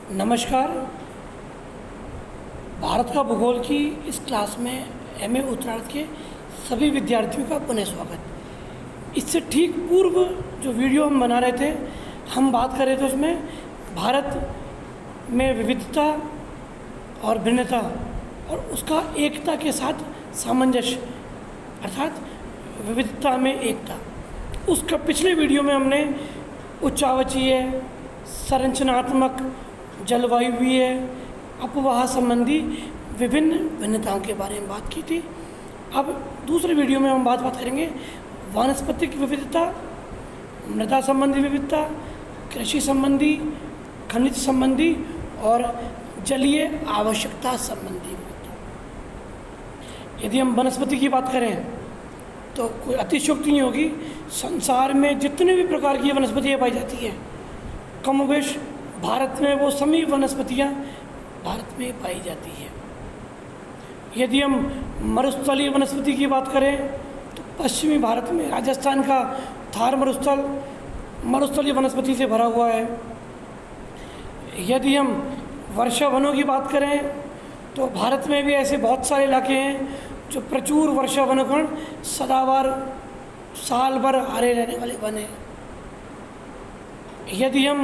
नमस्कार। भारत का भूगोल की इस क्लास में एमए उत्तरार्ध के सभी विद्यार्थियों का पुनः स्वागत। इससे ठीक पूर्व जो वीडियो हम बना रहे थे, हम बात कर रहे थे उसमें भारत में विविधता और भिन्नता और उसका एकता के साथ सामंजस्य, अर्थात विविधता में एकता। उसका पिछले वीडियो में हमने उच्चावचीय, संरचनात्मक, जलवायुवीय, अपवाह संबंधी विभिन्न भिन्नताओं के बारे में बात की थी। अब दूसरे वीडियो में हम बात करेंगे वानस्पतिक विविधता, मृदा संबंधी विविधता, कृषि संबंधी, खनिज संबंधी और जलीय आवश्यकता संबंधी विविधता। यदि हम वनस्पति की बात करें तो कोई अतिशयोक्ति नहीं होगी। संसार में जितने भी प्रकार की वनस्पतियाँ पाई जाती हैं, कमोबेश भारत में वो सभी वनस्पतियाँ भारत में पाई जाती हैं। यदि हम मरुस्थलीय वनस्पति की बात करें तो पश्चिमी भारत में राजस्थान का थार मरुस्थल मरुस्थलीय वनस्पति से भरा हुआ है। यदि हम वर्षा वनों की बात करें तो भारत में भी ऐसे बहुत सारे इलाके हैं जो प्रचुर वर्षा वनों सदाबहार साल भर हरे रहने वाले वन हैं। यदि हम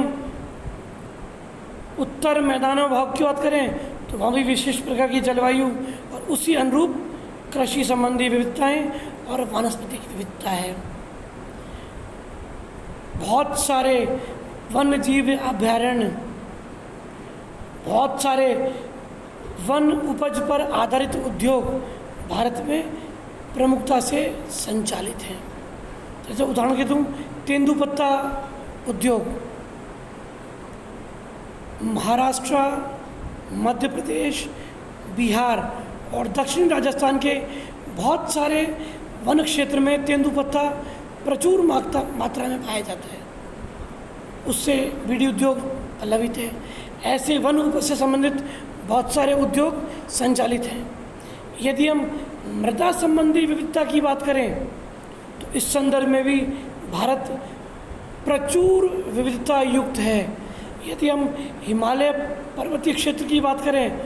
उत्तर मैदानों भाग की बात करें तो वहाँ भी विशेष प्रकार की जलवायु और उसी अनुरूप कृषि संबंधी विविधताएं और वनस्पति की विविधता है। बहुत सारे वन्य जीव अभयारण्य, बहुत सारे वन उपज पर आधारित उद्योग भारत में प्रमुखता से संचालित हैं। जैसे उदाहरण के दूँ, तेंदुपत्ता उद्योग महाराष्ट्र, मध्य प्रदेश, बिहार और दक्षिण राजस्थान के बहुत सारे वन क्षेत्र में तेंदुपत्ता प्रचुर मात्रा में पाया जाता है। उससे बीड़ी उद्योग पल्लवित है। ऐसे वन उपज से संबंधित बहुत सारे उद्योग संचालित हैं। यदि हम मृदा संबंधी विविधता की बात करें तो इस संदर्भ में भी भारत प्रचुर विविधता युक्त है। यदि हम हिमालय पर्वतीय क्षेत्र की बात करें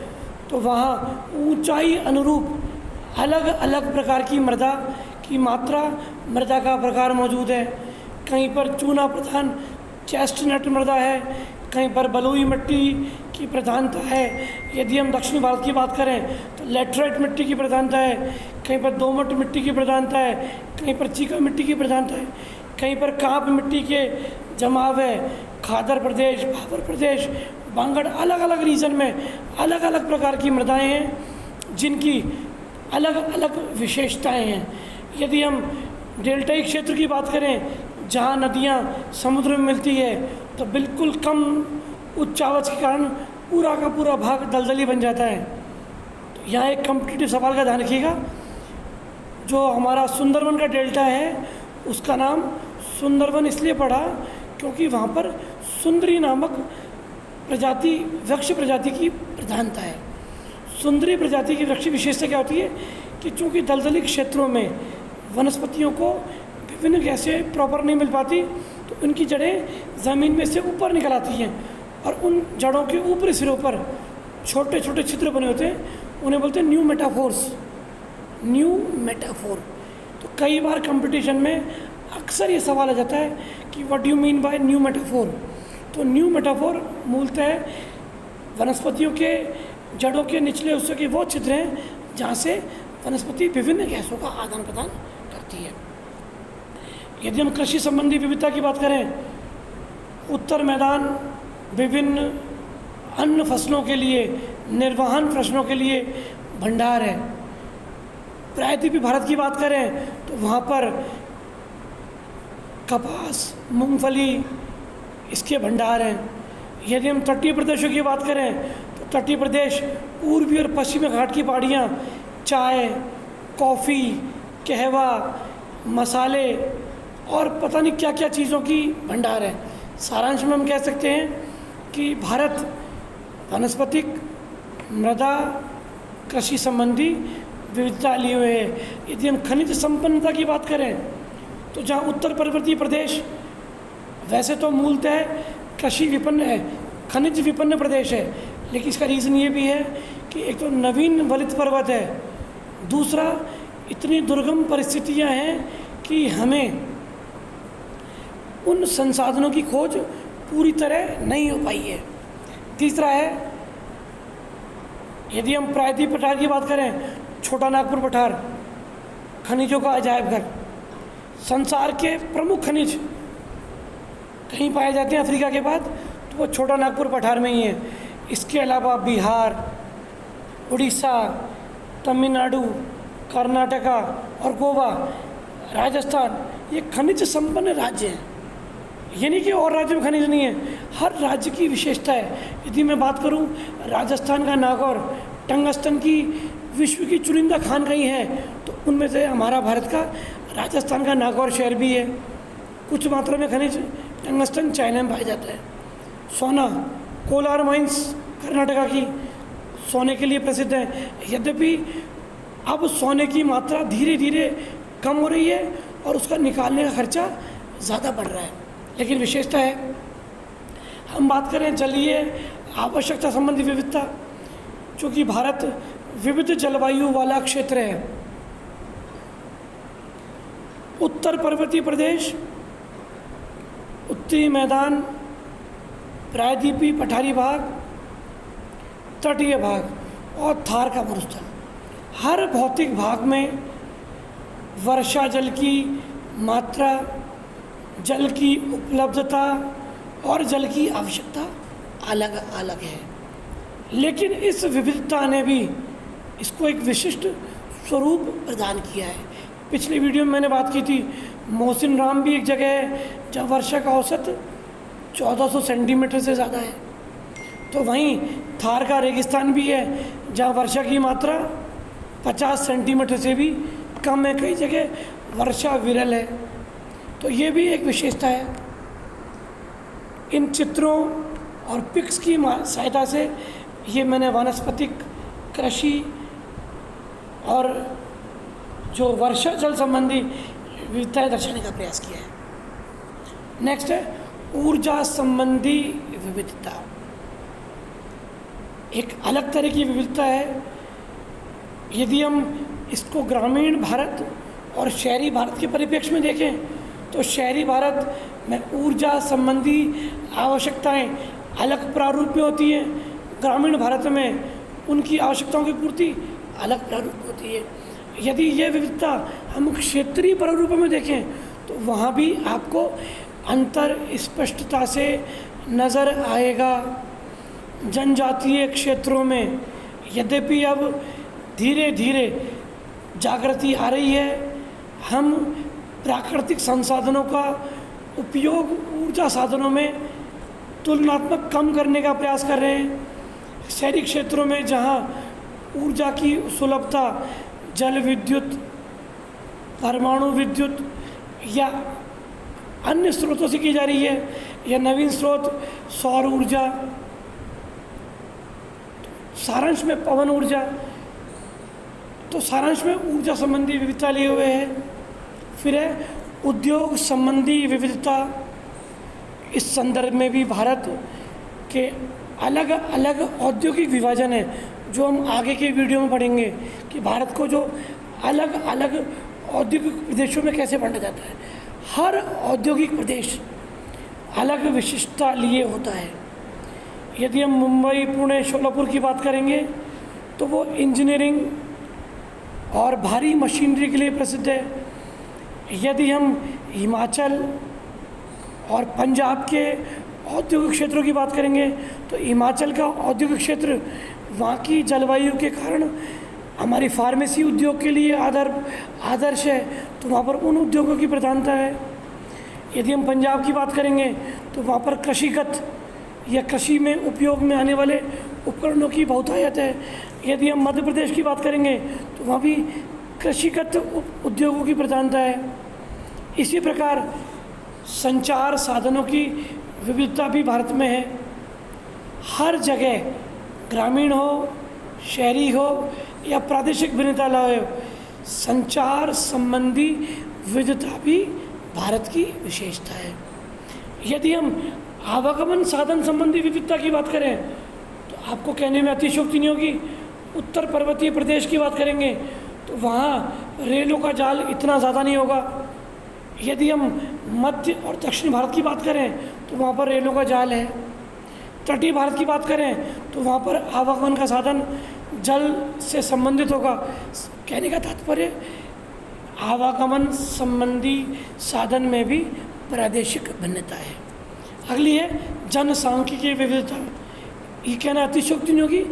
तो वहाँ ऊंचाई अनुरूप अलग अलग प्रकार की मृदा की मात्रा, मृदा का प्रकार मौजूद है। कहीं पर चूना प्रधान चेस्टनट मृदा है, कहीं पर बलुई मिट्टी की प्रधानता है। यदि हम दक्षिण भारत की बात करें तो लैटराइट मिट्टी की प्रधानता है, कहीं पर दोमट मिट्टी की प्रधानता है, कहीं पर चीका मिट्टी की प्रधानता है, कहीं पर कांप मिट्टी के जमाव है। खादर प्रदेश, भाबर प्रदेश, बांगड़, अलग अलग रीजन में अलग अलग प्रकार की मृदाएं हैं जिनकी अलग अलग विशेषताएं हैं। यदि हम डेल्टाई क्षेत्र की बात करें जहाँ नदियाँ समुद्र में मिलती है तो बिल्कुल कम उच्चावच के कारण पूरा का पूरा भाग दलदली बन जाता है। तो यहाँ एक कॉम्पिटिटिव सवाल का ध्यान रखिएगा। जो हमारा सुंदरवन का डेल्टा है उसका नाम सुंदरवन इसलिए पड़ा क्योंकि वहाँ पर सुंदरी नामक प्रजाति, वृक्ष प्रजाति की प्रधानता है। सुंदरी प्रजाति की वृक्ष विशेषता क्या होती है कि चूँकि दलदली क्षेत्रों में वनस्पतियों को विभिन्न गैसें प्रॉपर नहीं मिल पाती तो उनकी जड़ें ज़मीन में से ऊपर निकल आती हैं और उन जड़ों के ऊपरी सिरों पर छोटे छोटे छिद्र बने होते हैं, उन्हें बोलते हैं न्यू मेटाफोर्स, न्यू मेटाफोर। तो कई बार कंपटीशन में अक्सर ये सवाल आ जाता है कि what do you mean by new metaphor. तो न्यू मेटाफोर मूलतः वनस्पतियों के जड़ों के निचले हिस्से के वो छिद्र हैं जहाँ से वनस्पति विभिन्न गैसों का आदान प्रदान करती है। यदि हम कृषि संबंधी विविधता की बात करें, उत्तर मैदान विभिन्न अन्न फसलों के लिए, निर्वहन फसलों के लिए भंडार है। प्रायद्वीपीय भारत की बात करें तो वहाँ पर कपास, मूंगफली, इसके भंडार हैं। यदि हम तटीय प्रदेशों की बात करें तो तटीय प्रदेश, पूर्वी और पश्चिमी घाट की पहाड़ियाँ चाय, कॉफ़ी, कहवा, मसाले और पता नहीं क्या क्या चीज़ों की भंडार है। सारांश में हम कह सकते हैं कि भारत वनस्पतिक, मृदा, कृषि संबंधी विविधता लिए हुए है। यदि हम खनिज संपन्नता की बात करें तो जहाँ उत्तर पर्वतीय प्रदेश वैसे तो मूलतः कृषि विपन्न है, खनिज विपन्न प्रदेश है, लेकिन इसका रीज़न ये भी है कि एक तो नवीन वलित पर्वत है, दूसरा इतनी दुर्गम परिस्थितियां हैं कि हमें उन संसाधनों की खोज पूरी तरह नहीं हो पाई है। तीसरा है, यदि हम प्रायद्वीप पठार की बात करें, छोटा नागपुर पठार खनिजों का अजायब घर, संसार के प्रमुख खनिज कहीं पाए जाते हैं अफ्रीका के बाद तो वो छोटा नागपुर पठार में ही है। इसके अलावा बिहार, उड़ीसा, तमिलनाडु, कर्नाटका और गोवा, राजस्थान, ये खनिज संपन्न राज्य हैं। ये नहीं कि और राज्यों में खनिज नहीं है, हर राज्य की विशेषता है। यदि मैं बात करूं, राजस्थान का नागौर टंगस्टन की विश्व की चुनिंदा खान कहीं है तो उनमें से हमारा भारत का राजस्थान का नागौर शहर भी है। कुछ मात्रा में खनिज टंगस्टन चाइना में पाया जाता है। सोना, कोलार माइंस कर्नाटका की सोने के लिए प्रसिद्ध है। यद्यपि अब सोने की मात्रा धीरे धीरे कम हो रही है और उसका निकालने का खर्चा ज़्यादा बढ़ रहा है, लेकिन विशेषता है, हम बात करें जलीय आवश्यकता संबंधी विविधता, चूँकि भारत विविध जलवायु वाला क्षेत्र है। उत्तर पर्वतीय प्रदेश, उत्तरी मैदान, प्रायद्वीपीय पठारी भाग, तटीय भाग और थार का मरुस्थल, हर भौतिक भाग में वर्षा जल की मात्रा, जल की उपलब्धता और जल की आवश्यकता अलग अलग है। लेकिन इस विविधता ने भी इसको एक विशिष्ट स्वरूप प्रदान किया है। पिछले वीडियो में मैंने बात की थी, मोहसिन राम भी एक जगह है जहाँ वर्षा का औसत 1400 सेंटीमीटर से ज़्यादा है। तो वहीं थार का रेगिस्तान भी है जहाँ वर्षा की मात्रा 50 सेंटीमीटर से भी कम है, कई जगह वर्षा विरल है। तो ये भी एक विशेषता है। इन चित्रों और पिक्स की सहायता से ये मैंने वानस्पतिक, कृषि और जो वर्षा जल संबंधी विविधताएं दर्शाने का प्रयास किया है। नेक्स्ट है ऊर्जा संबंधी विविधता। एक अलग तरह की विविधता है। यदि हम इसको ग्रामीण भारत और शहरी भारत के परिप्रेक्ष्य में देखें तो शहरी भारत में ऊर्जा संबंधी आवश्यकताएं अलग प्रारूप में होती हैं, ग्रामीण भारत में उनकी आवश्यकताओं की पूर्ति अलग प्रारूप में होती है। यदि ये विविधता हम क्षेत्रीय प्रारूप में देखें तो वहाँ भी आपको अंतर स्पष्टता से नज़र आएगा। जनजातीय क्षेत्रों में यद्यपि अब धीरे धीरे जागृति आ रही है, हम प्राकृतिक संसाधनों का उपयोग ऊर्जा साधनों में तुलनात्मक कम करने का प्रयास कर रहे हैं। शहरी क्षेत्रों में जहाँ ऊर्जा की सुलभता जल विद्युत, परमाणु विद्युत या अन्य स्रोतों से की जा रही है, या नवीन स्रोत सौर ऊर्जा, सारांश में पवन ऊर्जा, तो सारांश में ऊर्जा संबंधी विविधता लिए हुए है। फिर है उद्योग संबंधी विविधता। इस संदर्भ में भी भारत के अलग अलग औद्योगिक विभाजन है, जो हम आगे के वीडियो में पढ़ेंगे कि भारत को जो अलग अलग औद्योगिक प्रदेशों में कैसे बांटा जाता है। हर औद्योगिक प्रदेश अलग विशिष्टता लिए होता है। यदि हम मुंबई, पुणे, शोलापुर की बात करेंगे तो वो इंजीनियरिंग और भारी मशीनरी के लिए प्रसिद्ध है। यदि हम हिमाचल और पंजाब के औद्योगिक क्षेत्रों की बात करेंगे तो हिमाचल का औद्योगिक क्षेत्र वहाँ की जलवायु के कारण हमारी फार्मेसी उद्योग के लिए आदर्श है, तो वहाँ पर उन उद्योगों की प्रधानता है। यदि हम पंजाब की बात करेंगे तो वहाँ पर कृषिगत या कृषि में उपयोग में आने वाले उपकरणों की बहुतायत है। यदि हम मध्य प्रदेश की बात करेंगे तो वहाँ भी कृषिगत उद्योगों की प्रधानता है। इसी प्रकार संचार साधनों की विविधता भी भारत में है। हर जगह ग्रामीण हो, शहरी हो या प्रादेशिक भिन्नता हो, संचार संबंधी विविधता भी भारत की विशेषता है। यदि हम आवागमन साधन संबंधी विविधता की बात करें तो आपको कहने में अतिशयोक्ति नहीं होगी। उत्तर पर्वतीय प्रदेश की बात करेंगे तो वहाँ रेलों का जाल इतना ज़्यादा नहीं होगा। यदि हम मध्य और दक्षिण भारत की बात करें तो वहाँ पर रेलों का जाल है। तटीय भारत की बात करें तो वहाँ पर आवागमन का साधन जल से संबंधित होगा। कहने का तात्पर्य आवागमन संबंधी साधन में भी प्रादेशिक भिन्नता है। अगली है जनसांख्यिकीय विविधता। ये कहना अतिशयोक्ति नहीं होगी।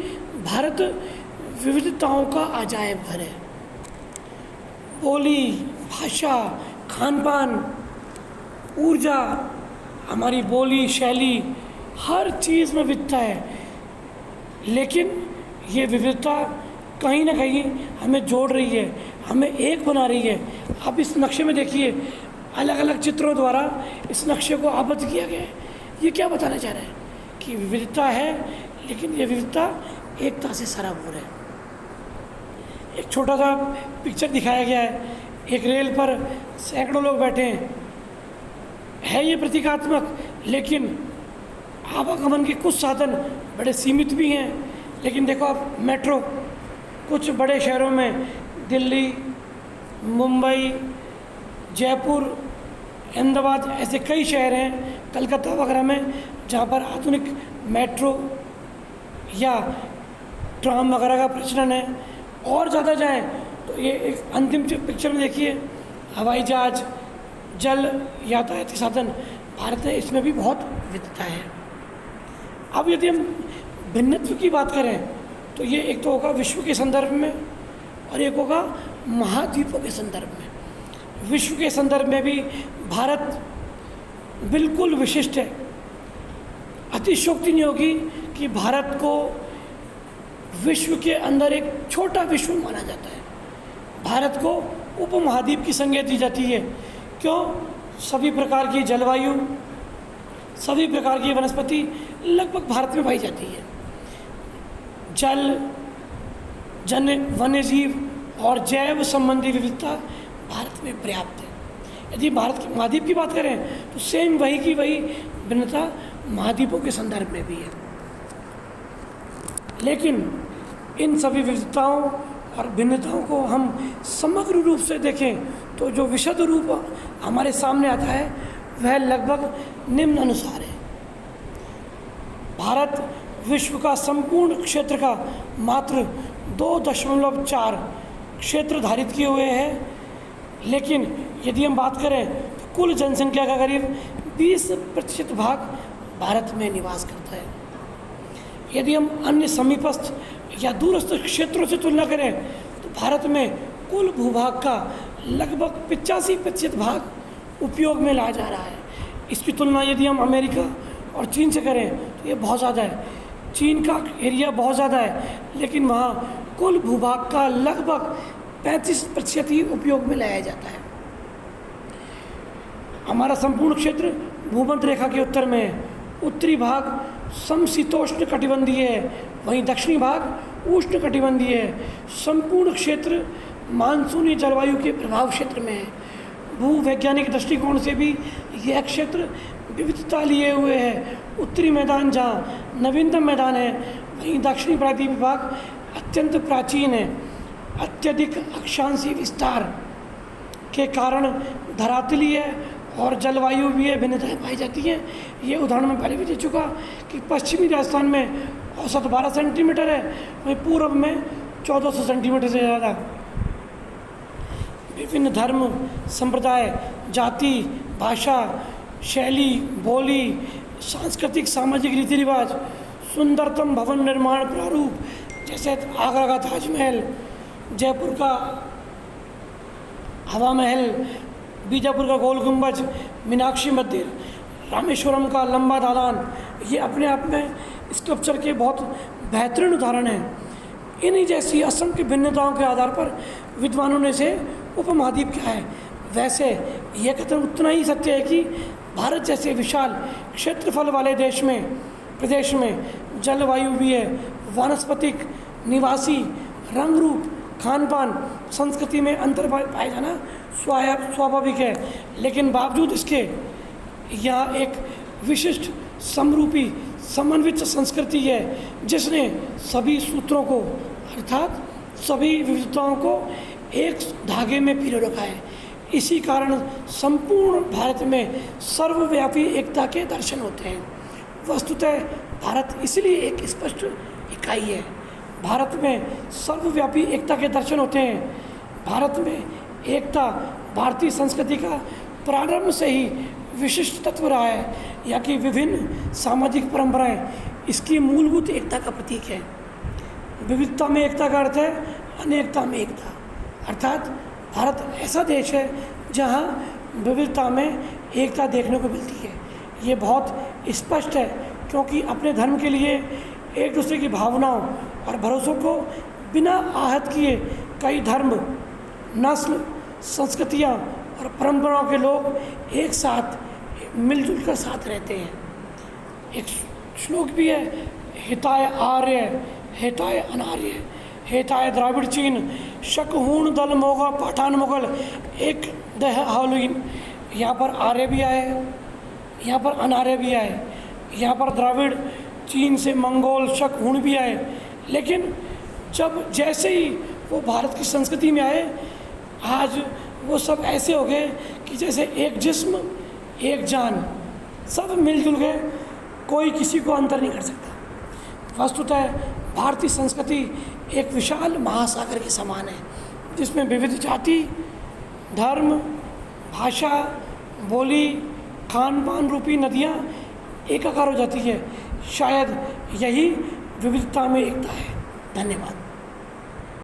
भारत विविधताओं का अजायब घर है। बोली, भाषा, खान पान, ऊर्जा, हमारी बोली शैली, हर चीज़ में विविधता है। लेकिन ये विविधता कहीं ना कहीं हमें जोड़ रही है, हमें एक बना रही है। अब इस नक्शे में देखिए, अलग अलग चित्रों द्वारा इस नक्शे को आबद्ध किया गया है। ये क्या बताना चाह रहा है कि विविधता है लेकिन ये विविधता एकता से सराबोर है। एक छोटा सा पिक्चर दिखाया गया है। एक रेल पर सैकड़ों लोग बैठे हैं। है ये प्रतीकात्मक, लेकिन आवागमन के कुछ साधन बड़े सीमित भी हैं। लेकिन देखो आप, मेट्रो कुछ बड़े शहरों में, दिल्ली, मुंबई, जयपुर, अहमदाबाद, ऐसे कई शहर हैं, कलकत्ता वगैरह में, जहाँ पर आधुनिक मेट्रो या ट्राम वगैरह का प्रचलन है। और ज़्यादा जाएं तो ये एक अंतिम पिक्चर में देखिए, हवाई जहाज, जल यातायाती साधन, भारत में इसमें भी बहुत विविधता है। अब यदि हम भिन्नत्व की बात करें तो ये एक तो होगा विश्व के संदर्भ में और एक होगा महाद्वीपों के संदर्भ में। विश्व के संदर्भ में भी भारत बिल्कुल विशिष्ट है। अतिशयोक्ति नहीं होगी कि भारत को विश्व के अंदर एक छोटा विश्व माना जाता है। भारत को उपमहाद्वीप की संज्ञा दी जाती है। क्यों? सभी प्रकार की जलवायु, सभी प्रकार की वनस्पति लगभग भारत में पाई जाती है। जल, वन्यजीव और जैव संबंधी विविधता भारत में पर्याप्त है। यदि भारत के महाद्वीप की बात करें तो सेम वही की वही भिन्नता महाद्वीपों के संदर्भ में भी है। लेकिन इन सभी विविधताओं और भिन्नताओं को हम समग्र रूप से देखें तो जो विशद रूप हमारे सामने आता है वह लगभग निम्न अनुसार है। भारत विश्व का संपूर्ण क्षेत्र का मात्र 2.4 क्षेत्र धारित किए हुए है। लेकिन यदि हम बात करें तो कुल जनसंख्या का करीब 20% भाग भारत में निवास करता है। यदि हम अन्य समीपस्थ या दूरस्थ क्षेत्रों से तुलना करें तो भारत में कुल भूभाग का लगभग 85% भाग उपयोग में लाया जा रहा है। इसकी तुलना यदि हम अमेरिका और चीन से करें तो ये बहुत ज़्यादा है। चीन का एरिया बहुत ज़्यादा है, लेकिन वहाँ कुल भूभाग का लगभग 35% ही उपयोग में लाया जाता है। हमारा संपूर्ण क्षेत्र भूमध्य रेखा के उत्तर में है। उत्तरी भाग समशीतोष्ण कटिबंधीय है, वहीं दक्षिणी भाग उष्ण कटिबंधीय है। संपूर्ण क्षेत्र मानसूनी जलवायु के प्रभाव क्षेत्र में है। भूवैज्ञानिक दृष्टिकोण से भी यह क्षेत्र विविधता लिए हुए है। उत्तरी मैदान जहाँ नवीनतम मैदान है, वहीं दक्षिणी प्रायद्वीपीय भाग अत्यंत प्राचीन है। अत्यधिक अक्षांशीय विस्तार के कारण धरातलीय और जलवायु भी भिन्नताएँ पाई जाती हैं। ये उदाहरण मैं पहले भी दे चुका कि पश्चिमी राजस्थान में औसत 12 सेंटीमीटर है, वहीं पूर्व में 1400 सेंटीमीटर से ज़्यादा। विभिन्न धर्म, संप्रदाय, जाति, भाषा, शैली, बोली, सांस्कृतिक सामाजिक रीति रिवाज, सुंदरतम भवन निर्माण प्रारूप, जैसे आगरा का ताजमहल, जयपुर का हवा महल, बीजापुर का गोल गुंबज, मीनाक्षी मंदिर, रामेश्वरम का लंबा दालान, ये अपने आप में स्कल्पचर के बहुत बेहतरीन उदाहरण हैं। इन्हीं जैसी असंख्य भिन्नताओं के आधार पर विद्वानों ने से उपमहाद्वीप क्या है। वैसे यह कथन उतना ही सत्य है कि भारत जैसे विशाल क्षेत्रफल वाले प्रदेश में जलवायु भी है, वानस्पतिक, निवासी, रंग रूप, खान पान, संस्कृति में अंतर पाया जाना स्वाभाविक है। लेकिन बावजूद इसके यहाँ एक विशिष्ट समरूपी समन्वित संस्कृति है जिसने सभी सूत्रों को अर्थात सभी विविधताओं को एक धागे में पिरो रखा है। इसी कारण संपूर्ण भारत में सर्वव्यापी एकता के दर्शन होते हैं। वस्तुतः भारत इसलिए एक स्पष्ट इकाई है। भारत में सर्वव्यापी एकता के दर्शन होते हैं। भारत में एकता भारतीय संस्कृति का प्रारंभ से ही विशिष्ट तत्व रहा है। यहाँ की विभिन्न सामाजिक परंपराएं इसकी मूलभूत एकता का प्रतीक है। विविधता में एकता का अर्थ है अनेकता में एकता, अर्थात भारत ऐसा देश है जहाँ विविधता में एकता देखने को मिलती है। ये बहुत स्पष्ट है क्योंकि अपने धर्म के लिए एक दूसरे की भावनाओं और भरोसों को बिना आहत किए कई धर्म, नस्ल, संस्कृतियाँ और परंपराओं के लोग एक साथ मिलजुल कर साथ रहते हैं। एक श्लोक भी है, हिताय आर्य हिताय अनार्य, हेताय द्राविड़ चीन शक हूण दल मोगा पठान मुगल एक दह हालुइन। यहाँ पर आर्य भी आए, यहाँ पर अनार्य भी आए, यहाँ पर द्राविड़ चीन से मंगोल शक हूण भी आए। लेकिन जब जैसे ही वो भारत की संस्कृति में आए, आज वो सब ऐसे हो गए कि जैसे एक जिस्म एक जान, सब मिलजुल गए, कोई किसी को अंतर नहीं कर सकता। वस्तुतः भारतीय संस्कृति एक विशाल महासागर के समान है जिसमें विविध जाति, धर्म, भाषा, बोली, खान पान रूपी नदियाँ एकाकार हो जाती है। शायद यही विविधता में एकता है। धन्यवाद।